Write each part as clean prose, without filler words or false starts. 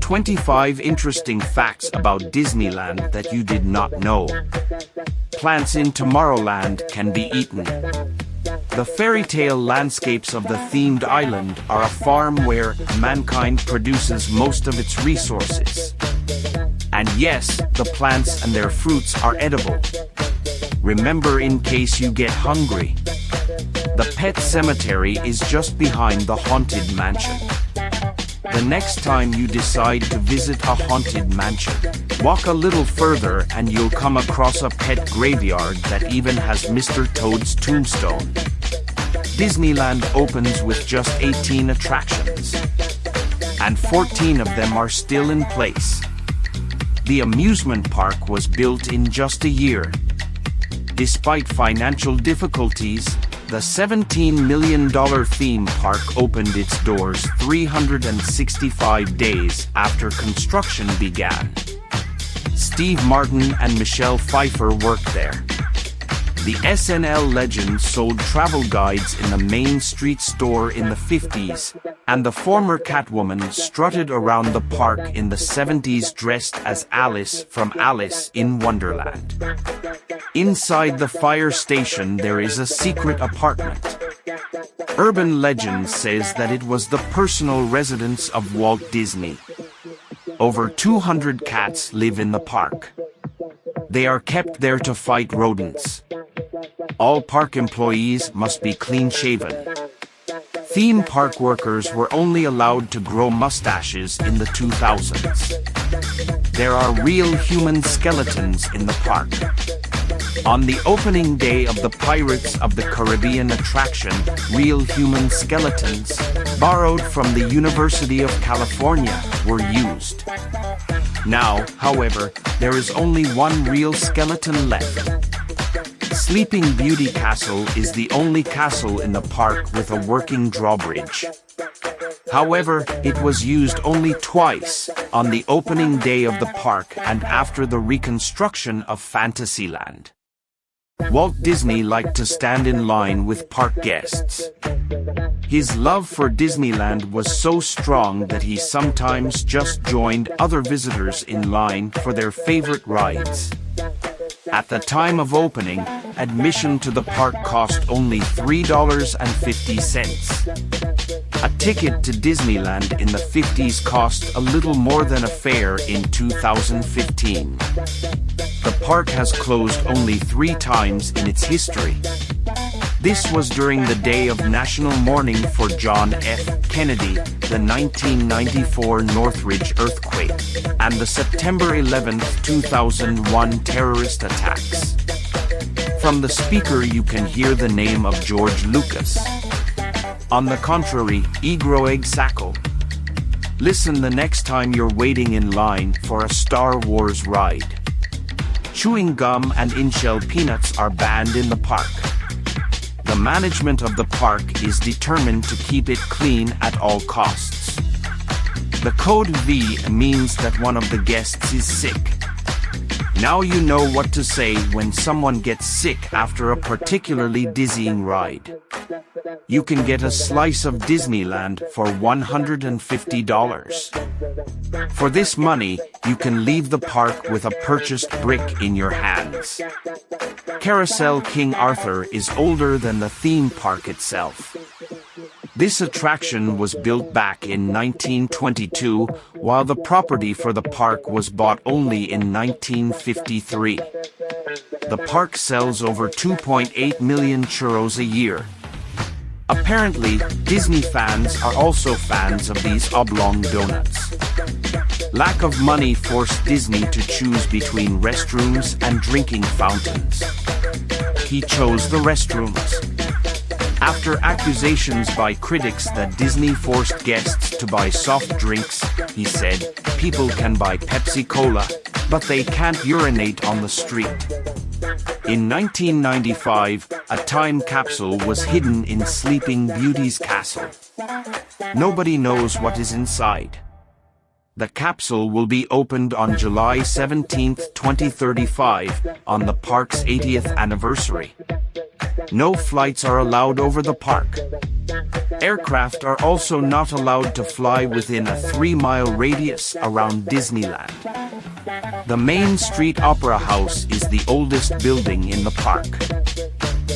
"25 interesting facts about Disneyland that you did not know." Plants in Tomorrowland can be eaten. The fairy tale landscapes of the themed island are a farm where mankind produces most of its resources. And yes, the plants and their fruits are edible. Remember, in case you get hungry. The pet cemetery is just behind the haunted mansion. The next time you decide to visit a haunted mansion, walk a little further and you'll come across a pet graveyard that even has Mr. Toad's tombstone. Disneyland opens with just 18 attractions, and 14 of them are still in place. The amusement park was built in just a year. Despite financial difficulties, the $17 million theme park opened its doors 365 days after construction began. Steve Martin and Michelle Pfeiffer worked there. The SNL legend sold travel guides in the Main Street store in the 50s, and the former Catwoman strutted around the park in the 70s dressed as Alice from Alice in Wonderland. Inside the fire station there is a secret apartment. Urban legend says that it was the personal residence of Walt Disney. Over 200 cats live in the park. They are kept there to fight rodents. All park employees must be clean-shaven. Theme park workers were only allowed to grow mustaches in the 2000s. There are real human skeletons in the park. On the opening day of the Pirates of the Caribbean attraction, real human skeletons, borrowed from the University of California, were used. Now, however, there is only one real skeleton left. Sleeping Beauty Castle is the only castle in the park with a working drawbridge. However, it was used only twice, on the opening day of the park and after the reconstruction of Fantasyland. Walt Disney liked to stand in line with park guests. His love for Disneyland was so strong that he sometimes just joined other visitors in line for their favorite rides. At the time of opening, admission to the park cost only $3.50. A ticket to Disneyland in the 50s cost a little more than a fare in 2015. The park has closed only 3 times in its history. This was during the day of national mourning for John F. Kennedy, the 1994 Northridge earthquake, and the September 11, 2001 terrorist attacks. From the speaker you can hear the name of George Lucas. On the contrary, Egro Sacco. Listen the next time you're waiting in line for a Star Wars ride. Chewing gum and in-shell peanuts are banned in the park. The management of the park is determined to keep it clean at all costs. The code V means that one of the guests is sick. Now you know what to say when someone gets sick after a particularly dizzying ride. You can get a slice of Disneyland for $150. For this money, you can leave the park with a purchased brick in your hands. Carousel King Arthur is older than the theme park itself. This attraction was built back in 1922, while the property for the park was bought only in 1953. The park sells over 2.8 million churros a year. Apparently, Disney fans are also fans of these oblong donuts. Lack of money forced Disney to choose between restrooms and drinking fountains. He chose the restrooms. After accusations by critics that Disney forced guests to buy soft drinks, he said, "People can buy Pepsi-Cola, but they can't urinate on the street." In 1995, a time capsule was hidden in Sleeping Beauty's castle. Nobody knows what is inside. The capsule will be opened on July 17, 2035, on the park's 80th anniversary. No flights are allowed over the park. Aircraft are also not allowed to fly within a 3-mile radius around Disneyland. The Main Street Opera House is the oldest building in the park.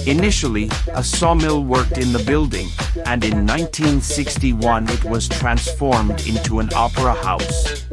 Initially, a sawmill worked in the building, and in 1961 it was transformed into an opera house.